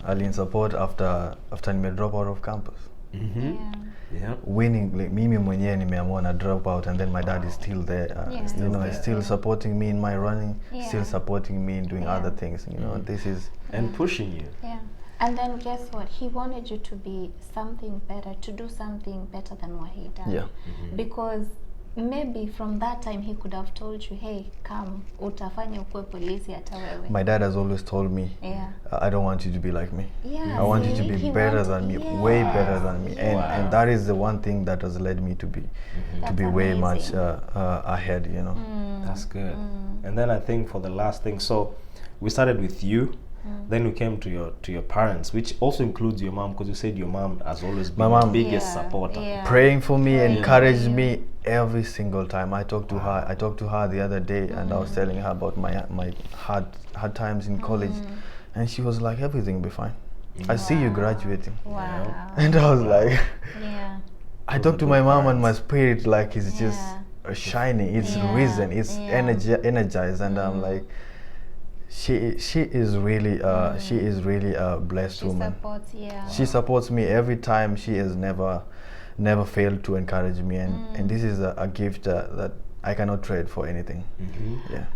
S2: Alin support after nime drop out of campus. Winning, like mimi mwenyewe nimeamua na drop out, and then my dad is still there, he's still supporting me in my running, still supporting me in doing other things, this is,
S1: and pushing you.
S3: And then guess what? He wanted you to be something better, to do something better than what he done. Because maybe from that time he could have told you, hey, come, utafanya ukue polisi hata wewe.
S2: My dad has always told me, I don't want you to be like me. I want you to be better than me, way better than me. And that is the one thing that has led me to be way much ahead,
S1: That's good. And then I think for the last thing, so we started with you. Then we came to your parents, which also includes your mom, because you said your mom has always been the biggest supporter.
S2: Praying for me, encouraged me every single time. I talked to her the other day, and I was telling her about my hard times in college, and she was like, everything will be fine. I see you graduating. And I was like, I talked to my mom, and my spirit is just shining. It's risen. It's energized, and I'm like, she is really a blessed woman. She supports me every time. She has never failed to encourage me, and this is a gift that I cannot trade for anything.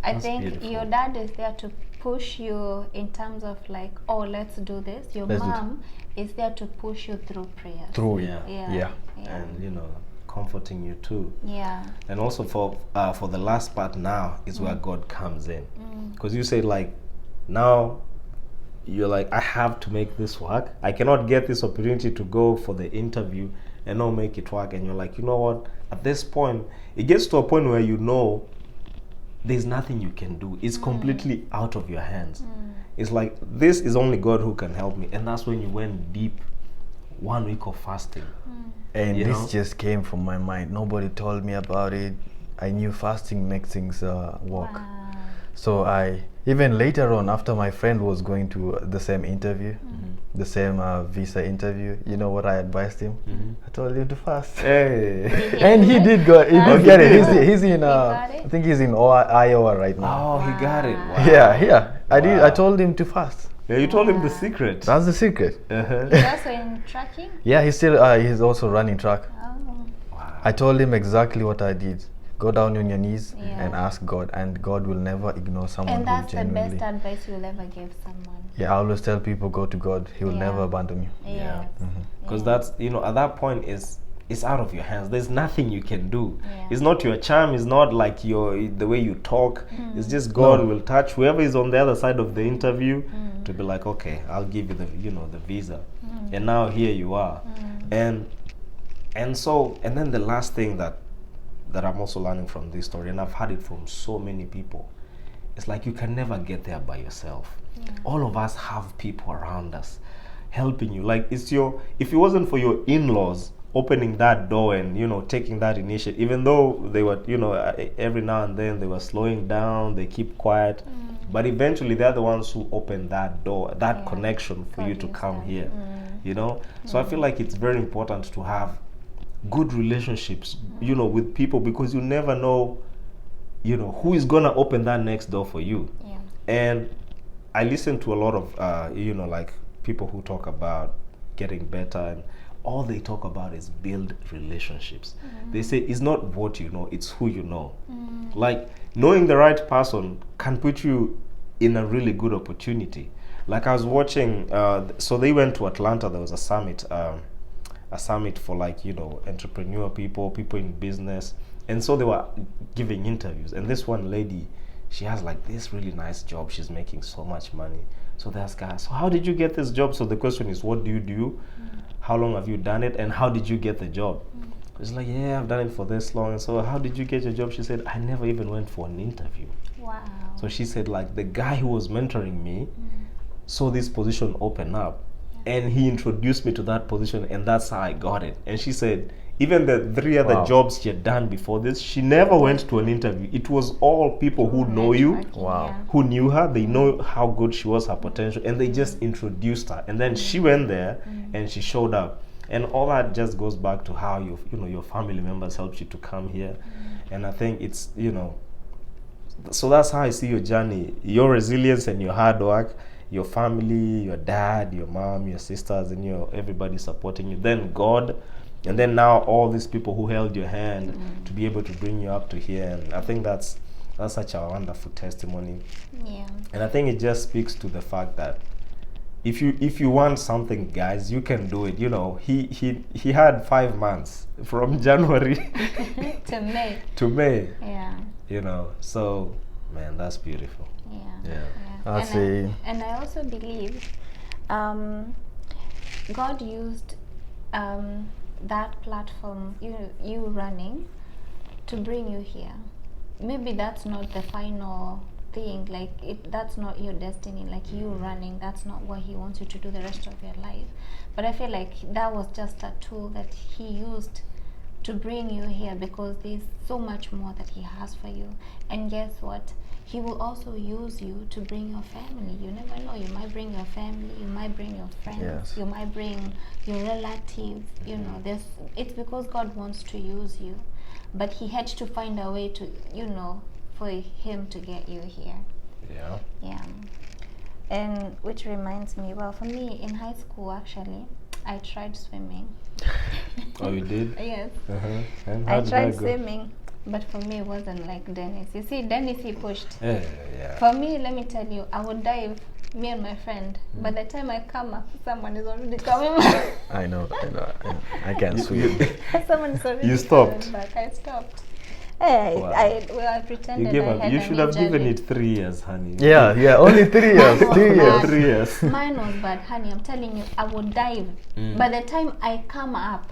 S3: I think your dad is there to push you in terms of like, oh, let's do this. Your mom is there to push you through prayer.
S1: And comforting you too. And also for the last part now is where God comes in, because you say like, now you're like, I have to make this work. I cannot get this opportunity to go for the interview and not make it work. And you're like, you know what? At this point, it gets to a point where you know there's nothing you can do. It's completely out of your hands. It's like, this is only God who can help me. And that's when you went deep, 1 week of fasting.
S2: And
S1: You
S2: this
S1: know?
S2: just came from my mind. Nobody told me about it. I knew fasting makes things work.
S3: Wow.
S2: So I, even later on, after my friend was going to the same interview, the same visa interview, you know what I advised him? I told him to fast.
S1: Hey.
S2: And he did go. He did get it. He's in.
S3: got it?
S2: I think he's in Iowa right now.
S1: Oh, he got it.
S3: Wow.
S1: Wow.
S2: Yeah. I did. I
S1: Wow.
S2: told him to fast.
S1: Yeah, you told him the secret.
S2: That's the secret.
S3: He's also in tracking?
S2: Yeah, he's still. He's also running track.
S3: Oh.
S1: Wow.
S2: I told him exactly what I did. Go down on your knees
S3: Yeah.
S2: and ask God, and God will never ignore someone
S3: And
S2: who
S3: that's the
S2: genuinely.
S3: best advice you'll ever give someone.
S2: Yeah, I always tell people, go to God. He will
S3: Yeah.
S2: never abandon you.
S3: Yes.
S1: Because that's, you know, at that point it's out of your hands. There's nothing you can do.
S3: Yeah.
S1: It's not your charm. It's not like the way you talk. It's just God will touch whoever is on the other side of the interview to be like, okay, I'll give you the visa, and now here you are, and then the last thing that I'm also learning from this story, and I've heard it from so many people, it's like you can never get there by yourself. All of us have people around us helping you. Like, if it wasn't for your in-laws opening that door and, you know, taking that initiative, even though they were, you know, every now and then they were slowing down, they keep quiet, but eventually they're the ones who open that door, that connection for you to come here, you know. So I feel like it's very important to have good relationships, you know, with people, because you never know, you know, who is gonna open that next door for you.
S3: Yeah.
S1: And I listen to a lot of you know, like, people who talk about getting better, and all they talk about is build relationships. They say it's not what you know, it's who you know. Like, knowing the right person can put you in a really good opportunity. Like, I was watching, so they went to Atlanta. There was a summit for, like, you know, entrepreneur people in business, and so they were giving interviews. And this one lady, she has like this really nice job. She's making so much money. So they ask her, so how did you get this job? So the question is, what do you do? How long have you done it? And how did you get the job? It's like, yeah, I've done it for this long. So how did you get your job? She said, I never even went for an interview.
S3: Wow.
S1: So she said, like, the guy who was mentoring me saw this position open up, and he introduced me to that position, and that's how I got it. And she said, even the 3 other jobs she had done before this, she never went to an interview. It was all people who know you,
S2: Wow.
S1: who knew her. They know how good she was, her potential, and they just introduced her. And then she went there and she showed up. And all that just goes back to how your family members helped you to come here. And I think it's, you know, so that's how I see your journey, your resilience and your hard work, your family, your dad, your mom, your sisters, and everybody supporting you. Then God, and then now all these people who held your hand to be able to bring you up to here. And I think that's such a wonderful testimony.
S3: Yeah.
S1: And I think it just speaks to the fact that if you want something, guys, you can do it. You know, he had 5 months from January
S3: To May.
S1: to May.
S3: Yeah.
S1: You know, so man, that's beautiful.
S3: Yeah.
S1: Yeah.
S2: That's a.
S3: And I also believe God used that platform, you running, to bring you here. Maybe that's not the final thing, like that's not your destiny, like you running, that's not what He wants you to do the rest of your life. But I feel like that was just a tool that He used to bring you here, because there's so much more that He has for you. And guess what? He will also use you to bring your family. You never know. You might bring your family. You might bring your friends.
S2: Yes.
S3: You might bring your relatives. You know, it's because God wants to use you, but He had to find a way to, for Him to get you here.
S1: Yeah.
S3: Yeah. And which reminds me, well, for me in high school, actually, I tried swimming.
S1: Oh, you did?
S3: Yes.
S1: And
S3: I
S1: how did
S3: tried
S1: that go?
S3: swimming, but for me it wasn't like Dennis. You see, Dennis, he pushed.
S1: Yeah.
S3: For me, let me tell you, I would dive, me and my friend. By the time I come up, someone is already coming back.
S2: I know. I can't swim.
S3: Someone is already
S1: You stopped?
S3: coming back. I stopped. Hey,
S1: Wow.
S3: I pretended
S1: You gave
S3: I
S1: up.
S3: had
S1: You
S3: an
S1: should have given
S3: injury.
S1: it 3 years, honey.
S2: Yeah. Only 3 years.
S3: Mine was
S2: 3 years.
S3: bad.
S1: 3 years.
S3: Mine was bad, honey. I'm telling you, I would dive. By the time I come up,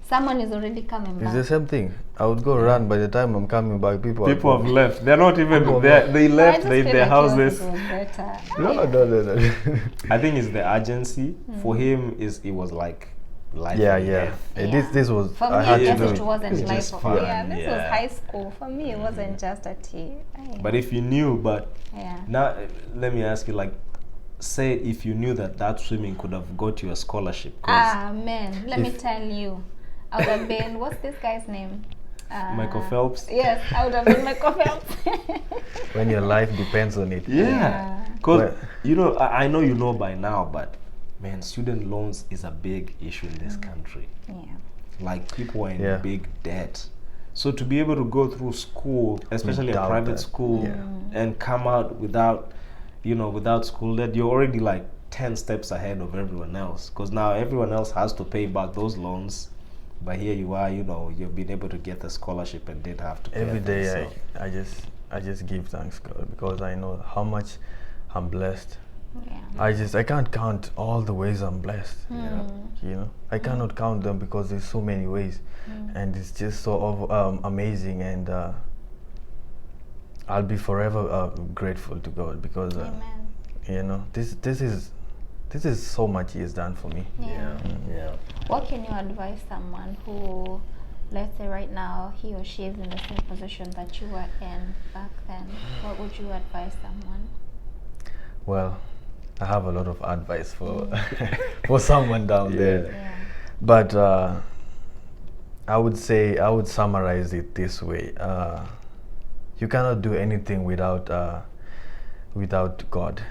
S3: Someone is already coming
S2: It's
S3: back.
S2: the same thing. I would go run. By the time I'm coming back, people
S1: People have left. They're not even there. They
S3: I
S1: left.
S3: just
S1: They
S3: feel
S1: their
S3: like yours
S1: houses.
S3: was better.
S2: No.
S1: I think it's the urgency. For him, it was like life.
S2: Yeah,
S1: and
S2: yeah.
S1: death.
S2: This was.
S3: For
S2: I
S3: me,
S2: had
S3: I
S2: to
S3: guess
S2: do
S3: it wasn't
S1: It's
S3: life.
S1: just
S3: Of,
S1: fun,
S3: yeah, this was
S1: yeah.
S3: high school. For me, it wasn't just a tea.
S1: But if you knew,
S3: Yeah.
S1: now let me ask you, like, say if you knew that swimming could have got you a scholarship. 'Cause
S3: Ah, man, let me tell you. I would have been, what's this guy's name?
S1: Michael Phelps.
S3: Yes, I would have been Michael Phelps.
S2: when your life depends on it.
S1: Yeah, because
S2: Well-
S1: you know, I know you know by now, but man, student loans is a big issue in this country.
S3: Yeah.
S1: Like people are in
S2: Yeah.
S1: big debt. So to be able to go through school, especially a
S2: Without
S1: private
S2: that,
S1: school,
S2: yeah.
S1: and come out without, without school debt, you're already like 10 steps ahead of everyone else. Because now everyone else has to pay back those loans. But here you are, you've been able to get a scholarship and didn't have to pay
S2: Every
S1: it
S2: day
S1: yourself.
S2: I just give thanks God because I know how much I'm blessed.
S3: Yeah.
S2: I can't count all the ways I'm blessed.
S1: Yeah.
S2: I cannot count them because there's so many ways, and it's just so amazing. And I'll be forever grateful to God because
S3: Amen.
S2: this is so much He has done for me.
S3: Yeah.
S1: Yeah.
S3: What can you advise someone who, let's say right now, he or she is in the same position that you were in back then? What would you advise someone?
S2: Well, I have a lot of advice for for someone down there.
S3: Yeah.
S2: But I would summarize it this way: you cannot do anything without God.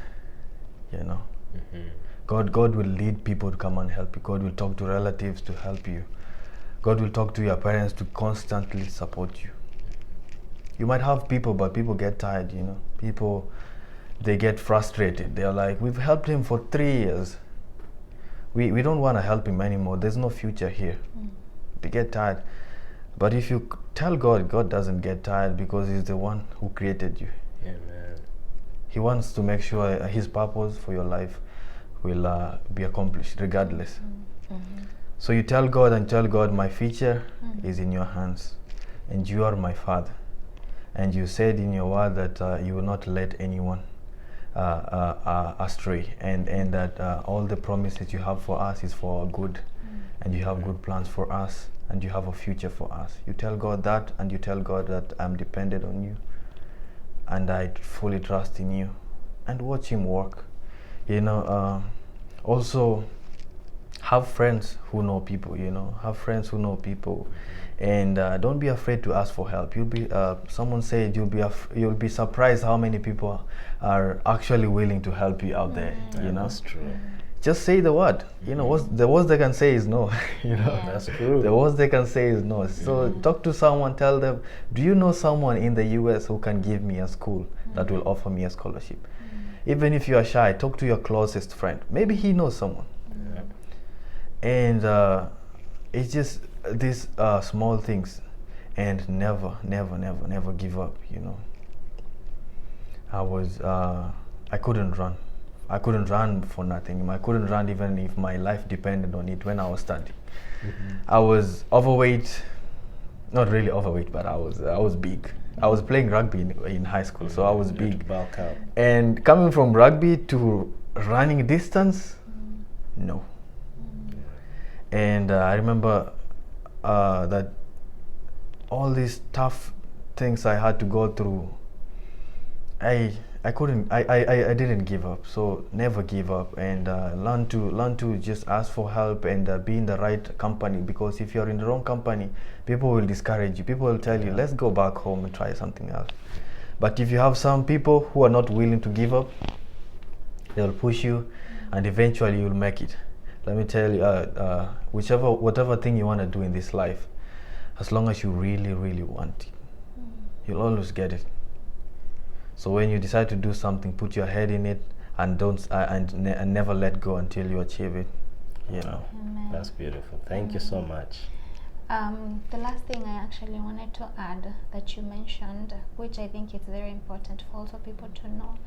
S2: God will lead people to come and help you. God will talk to relatives to help you. God will talk to your parents to constantly support you. You might have people, but people get tired. People, they get frustrated. They're like, we've helped him for 3 years. We don't want to help him anymore. There's no future here. They get tired. But if you tell God, God doesn't get tired because He's the one who created you.
S1: Amen.
S2: He wants to make sure His purpose for your life will be accomplished regardless. So you tell God and tell God, my future is in your hands and you are my Father. And you said in your word that you will not let anyone astray, and that all the promises you have for us is for our good, and you have good plans for us, and you have a future for us. You tell God that, and you tell God that I'm dependent on you, and I fully trust in you, and watch Him work. Also have friends who know people. Have friends who know people, and don't be afraid to ask for help. Someone said you'll be surprised how many people are actually willing to help you out there.
S1: That's true.
S2: Just say the word. The worst they can say is no.
S1: That's true.
S2: The worst they can say is no. So talk to someone. Tell them, do you know someone in the US who can give me a school that will offer me a scholarship? Even if you are shy, talk to your closest friend. Maybe he knows someone. And it's just these small things, and never give up. I couldn't run for nothing. I couldn't run even if my life depended on it. When I was studying, I was overweight, not really overweight, but I was big. I was playing rugby in high school, so I was big.
S1: Bulk out.
S2: And coming from rugby to running distance, no. And I remember that all these tough things I had to go through, I didn't give up. So never give up, and learn to just ask for help and be in the right company, because if you're in the wrong company, people will discourage you. People will tell you, let's go back home and try something else. But if you have some people who are not willing to give up, they'll push you, and eventually you'll make it. Let me tell you, whatever thing you want to do in this life, as long as you really want it, you'll always get it. So when you decide to do something, put your head in it, and and never let go until you achieve it.
S3: Amen.
S1: That's beautiful. Thank you so much.
S3: The last thing I actually wanted to add that you mentioned, which I think is very important for also people to know,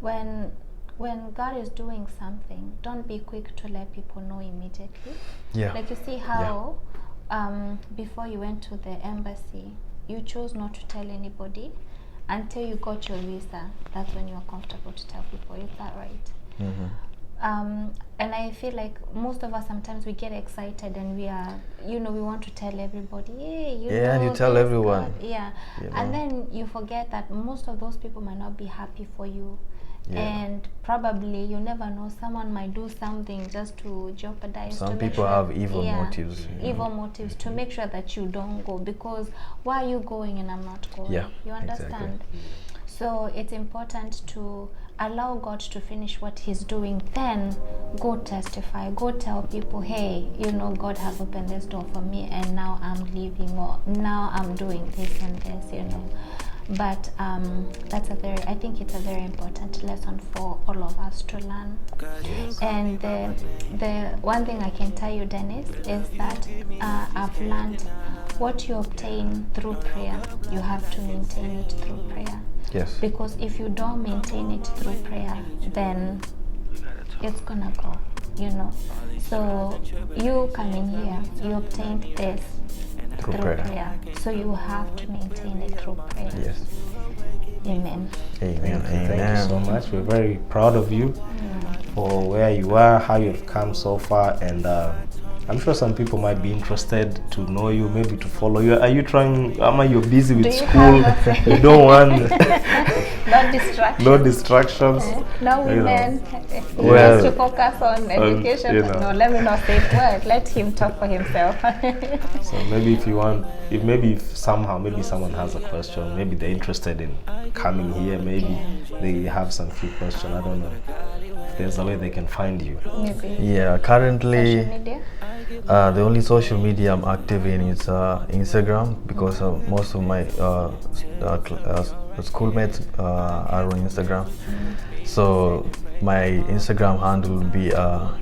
S3: when God is doing something, don't be quick to let people know immediately.
S2: Yeah.
S3: Like you see how before you went to the embassy, you chose not to tell anybody until you got your visa. That's when you're comfortable to tell people. Is that right? And I feel like most of us sometimes we get excited and we are, we want to tell everybody, hey,
S2: and you tell everyone.
S3: Yeah. And then you forget that most of those people might not be happy for you. Yeah. And probably you never know, someone might do something just to jeopardize.
S2: Some people have evil motives.
S3: Evil motives to make sure that you don't go, because why are you going and I'm not going?
S2: Yeah,
S3: you understand?
S2: Exactly.
S3: So it's important to allow God to finish what He's doing, then go testify, go tell people, hey, God has opened this door for me and now I'm leaving, or now I'm doing this and this, But I think it's a very important lesson for all of us to learn. And the one thing I can tell you, Dennis, is that I've learned what you obtain through prayer, you have to maintain it through prayer.
S2: Yes.
S3: Because if you don't maintain it through prayer, then it's gonna go, So you coming here, you obtained this through prayer. So you have to maintain it through prayer.
S2: Yes.
S3: Amen.
S2: Amen.
S1: Thank you so much. We're very proud of you for where you are, how you've come so far, and I'm sure some people might be interested to know you, maybe to follow you. Are you trying? You're busy with school? You don't want no distractions.
S3: No women.
S2: Well,
S3: to focus on education. No, let me not say word. Let him talk for himself.
S1: So maybe if someone has a question, maybe they're interested in coming here, maybe they have some few questions. I don't know. There's a way they can find you.
S3: Maybe.
S2: Yeah, currently
S3: Social media?
S2: The only social media I'm active in is Instagram, because most of my schoolmates are on Instagram. So my Instagram handle will be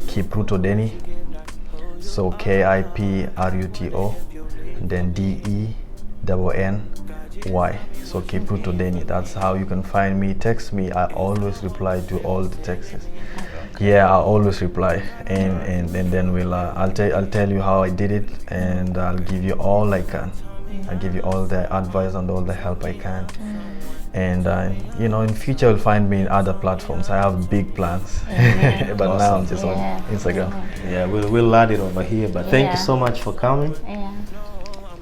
S2: Kipruto Denny. So Kipruto, then DENNY. So Kipruto Denny. That's how you can find me. Text me. I always reply to all the texts. Yeah, I'll always reply, and then I'll tell you how I did it, and I'll give you all I can. I'll give you all the advice and all the help I can. And in future you'll find me in other platforms. I have big plans, but awesome. Now I'm just on Instagram.
S1: Yeah, we'll add it over here. But thank you so much for coming.
S3: Yeah.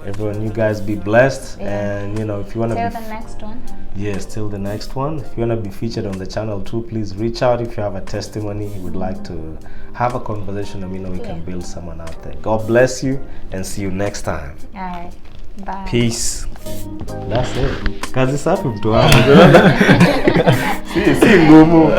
S1: Everyone, you guys be blessed, and if you want to
S3: till the next one.
S1: Yes, till the next one. If you want to be featured on the channel too, please reach out. If you have a testimony, you would like to have a conversation, and we can build someone out there. God bless you, and see you next time.
S3: All right, bye.
S1: Peace. That's it. Kazi safi mtu wangu. Si ngumu.